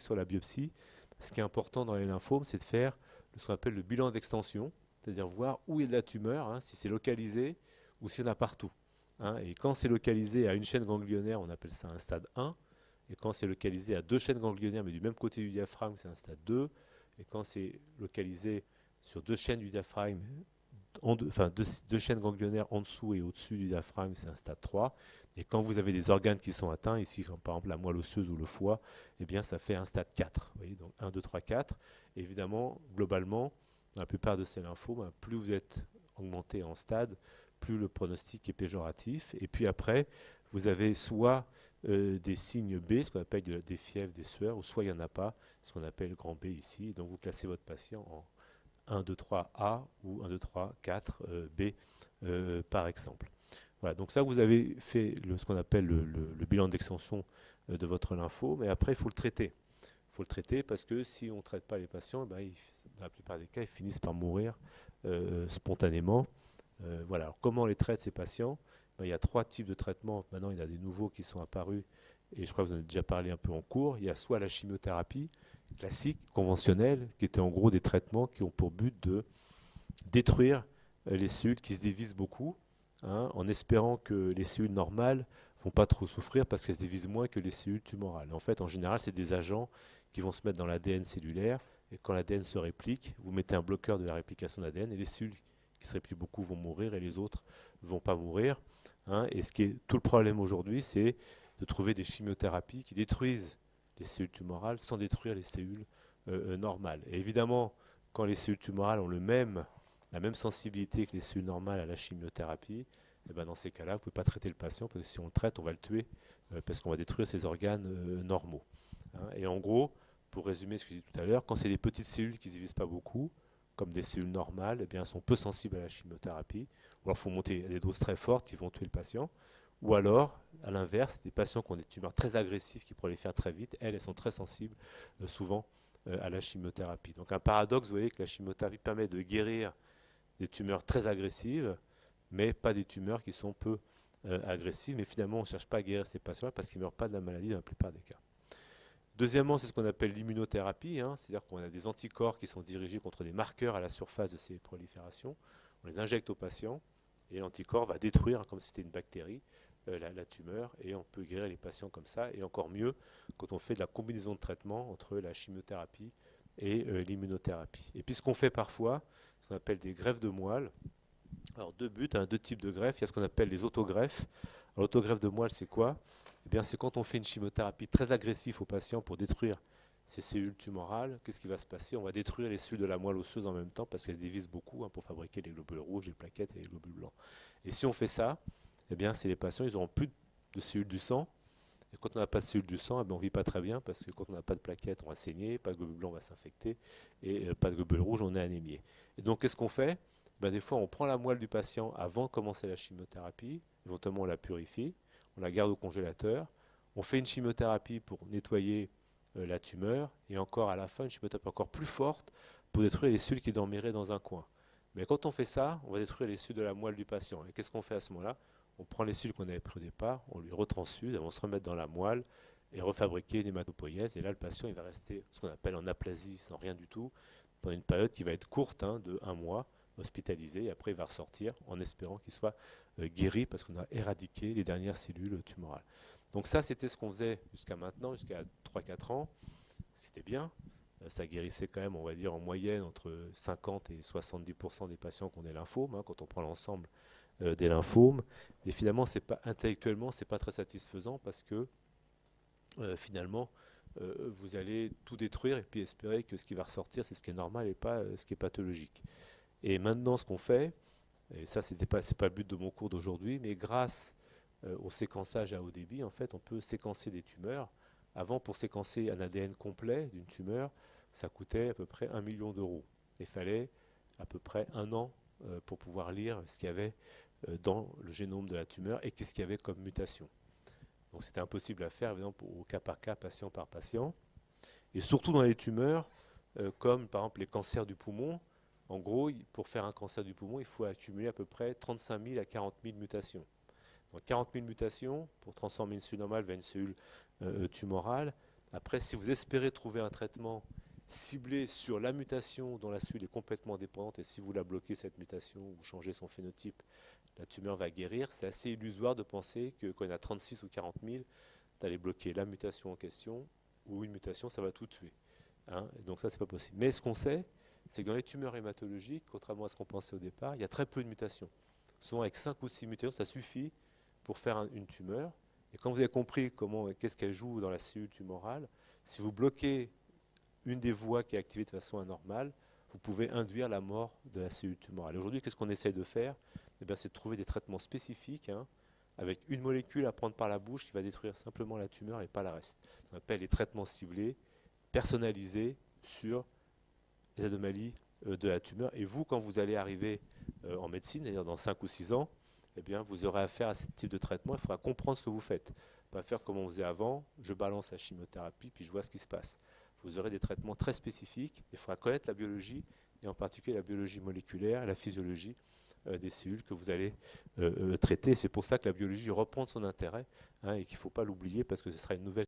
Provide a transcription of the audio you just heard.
sur la biopsie, ce qui est important dans les lymphomes, c'est de faire ce qu'on appelle le bilan d'extension, c'est-à-dire voir où est de la tumeur, hein, si c'est localisé ou s'il y en a partout. Hein. Et quand c'est localisé à une chaîne ganglionnaire, on appelle ça un stade 1. Et quand c'est localisé à deux chaînes ganglionnaires, mais du même côté du diaphragme, c'est un stade 2. Et quand c'est localisé sur deux chaînes du diaphragme, enfin deux chaînes ganglionnaires en dessous et au-dessus du diaphragme, c'est un stade 3. Et quand vous avez des organes qui sont atteints, ici comme par exemple la moelle osseuse ou le foie, eh bien ça fait un stade 4. Vous voyez, donc 1, 2, 3, 4. Et évidemment, globalement, dans la plupart de ces lymphomes, plus vous êtes augmenté en stade, plus le pronostic est péjoratif. Et puis après, vous avez soit des signes B, ce qu'on appelle des fièvres, des sueurs, ou soit il n'y en a pas, ce qu'on appelle grand B ici. Donc vous classez votre patient en 1, 2, 3 A ou 1, 2, 3, 4 B par exemple. Voilà, donc ça vous avez fait ce qu'on appelle le bilan d'extension de votre lymphome, et après il faut le traiter. Il faut le traiter parce que si on ne traite pas les patients, dans la plupart des cas, ils finissent par mourir spontanément. Voilà. Alors, comment on les traite ces patients? Il y a trois types de traitements. Maintenant, il y en a des nouveaux qui sont apparus, et je crois que vous en avez déjà parlé un peu en cours. Il y a soit la chimiothérapie classique, conventionnelle, qui était en gros des traitements qui ont pour but de détruire les cellules qui se divisent beaucoup, hein, en espérant que les cellules normales ne vont pas trop souffrir parce qu'elles se divisent moins que les cellules tumorales. En fait, en général, c'est des agents qui vont se mettre dans l'ADN cellulaire, et quand l'ADN se réplique, vous mettez un bloqueur de la réplication de l'ADN, et les cellules qui se répliquent beaucoup vont mourir et les autres ne vont pas mourir. Hein. Et ce qui est tout le problème aujourd'hui, c'est de trouver des chimiothérapies qui détruisent les cellules tumorales sans détruire les cellules normales. Et évidemment, quand les cellules tumorales ont la même sensibilité que les cellules normales à la chimiothérapie, et ben dans ces cas-là, vous ne pouvez pas traiter le patient parce que si on le traite, on va le tuer parce qu'on va détruire ses organes normaux. Hein. Et en gros, pour résumer ce que j'ai dit tout à l'heure, quand c'est des petites cellules qui ne se divisent pas beaucoup, comme des cellules normales, eh bien, elles sont peu sensibles à la chimiothérapie. Ou alors il faut monter à des doses très fortes qui vont tuer le patient. Ou alors, à l'inverse, des patients qui ont des tumeurs très agressives qui prolifèrent très vite, elles sont très sensibles souvent à la chimiothérapie. Donc un paradoxe, vous voyez que la chimiothérapie permet de guérir des tumeurs très agressives, mais pas des tumeurs qui sont peu agressives. Mais finalement, on ne cherche pas à guérir ces patients-là parce qu'ils ne meurent pas de la maladie dans la plupart des cas. Deuxièmement, c'est ce qu'on appelle l'immunothérapie, hein, c'est-à-dire qu'on a des anticorps qui sont dirigés contre des marqueurs à la surface de ces proliférations. On les injecte au patient et l'anticorps va détruire, comme si c'était une bactérie, la tumeur, et on peut guérir les patients comme ça, et encore mieux quand on fait de la combinaison de traitements entre la chimiothérapie et l'immunothérapie. Et puis ce qu'on fait parfois, ce qu'on appelle des greffes de moelle. Alors deux buts, hein, deux types de greffes. Il y a ce qu'on appelle les autogreffes. L'autogreffe de moelle, c'est quoi? Eh bien, c'est quand on fait une chimiothérapie très agressive au patient pour détruire ces cellules tumorales. Qu'est-ce qui va se passer? On va détruire les cellules de la moelle osseuse en même temps parce qu'elles se divisent beaucoup, hein, pour fabriquer les globules rouges, les plaquettes et les globules blancs. Et si on fait ça, eh bien, c'est les patients, ils n'auront plus de cellules du sang. Et quand on n'a pas de cellules du sang, eh bien, on ne vit pas très bien parce que quand on n'a pas de plaquettes, on va saigner, pas de globules blancs, on va s'infecter, et pas de globules rouges, on est anémié. Et donc, qu'est-ce qu'on fait? Ben, des fois, on prend la moelle du patient avant de commencer la chimiothérapie, éventuellement on la purifie, on la garde au congélateur, on fait une chimiothérapie pour nettoyer la tumeur, et encore à la fin, une chimiothérapie encore plus forte pour détruire les cellules qui dormiraient dans un coin. Mais quand on fait ça, on va détruire les cellules de la moelle du patient. Et qu'est-ce qu'on fait à ce moment-là? On prend les cellules qu'on avait prises au départ, on lui retransfuse, elles vont se remettre dans la moelle et refabriquer une hématopoïèse. Et là, le patient il va rester ce qu'on appelle en aplasie, sans rien du tout, pendant une période qui va être courte, hein, de 1 mois, hospitalisé, et après il va ressortir en espérant qu'il soit guéri parce qu'on a éradiqué les dernières cellules tumorales. Donc ça, c'était ce qu'on faisait jusqu'à maintenant, jusqu'à 3-4 ans. C'était bien. Ça guérissait quand même, on va dire, en moyenne entre 50 et 70% des patients qui ont des lymphomes, hein, quand on prend l'ensemble des lymphomes. Et finalement, intellectuellement, c'est pas très satisfaisant parce que finalement, vous allez tout détruire et puis espérer que ce qui va ressortir, c'est ce qui est normal et pas ce qui est pathologique. Et maintenant, ce qu'on fait, et ça, c'est pas le but de mon cours d'aujourd'hui, mais grâce au séquençage à haut débit, en fait, on peut séquencer des tumeurs. Avant, pour séquencer un ADN complet d'une tumeur, ça coûtait à peu près 1 million d'euros. Il fallait à peu près 1 an pour pouvoir lire ce qu'il y avait dans le génome de la tumeur et qu'est-ce qu'il y avait comme mutation. Donc c'était impossible à faire, évidemment, au cas par cas, patient par patient. Et surtout dans les tumeurs, comme par exemple les cancers du poumon. En gros, pour faire un cancer du poumon, il faut accumuler à peu près 35 000 à 40 000 mutations. Donc 40 000 mutations pour transformer une cellule normale vers une cellule tumorale, Après, si vous espérez trouver un traitement ciblé sur la mutation dont la cellule est complètement dépendante, et si vous la bloquez, cette mutation, ou changez son phénotype, la tumeur va guérir, c'est assez illusoire de penser que quand il y en a 36 ou 40 000, d'aller bloquer la mutation en question, ou une mutation, ça va tout tuer. Hein, et donc ça, c'est pas possible. Mais ce qu'on sait, c'est que dans les tumeurs hématologiques, contrairement à ce qu'on pensait au départ, il y a très peu de mutations. Souvent, avec 5 ou 6 mutations, ça suffit pour faire une tumeur. Et quand vous avez compris qu'est-ce qu'elle joue dans la cellule tumorale, si vous bloquez une des voies qui est activée de façon anormale, vous pouvez induire la mort de la cellule tumorale. Et aujourd'hui, qu'est-ce qu'on essaye de faire? C'est de trouver des traitements spécifiques, hein, avec une molécule à prendre par la bouche qui va détruire simplement la tumeur et pas le reste. On appelle les traitements ciblés, personnalisés sur les anomalies de la tumeur. Et vous, quand vous allez arriver en médecine, c'est-à-dire dans 5 ou 6 ans, eh bien, vous aurez affaire à ce type de traitement. Il faudra comprendre ce que vous faites. Pas faire comme on faisait avant, je balance la chimiothérapie, puis je vois ce qui se passe. Vous aurez des traitements très spécifiques. Il faudra connaître la biologie, et en particulier la biologie moléculaire et la physiologie des cellules que vous allez traiter. C'est pour ça que la biologie reprend son intérêt, hein, et qu'il ne faut pas l'oublier parce que ce sera une nouvelle...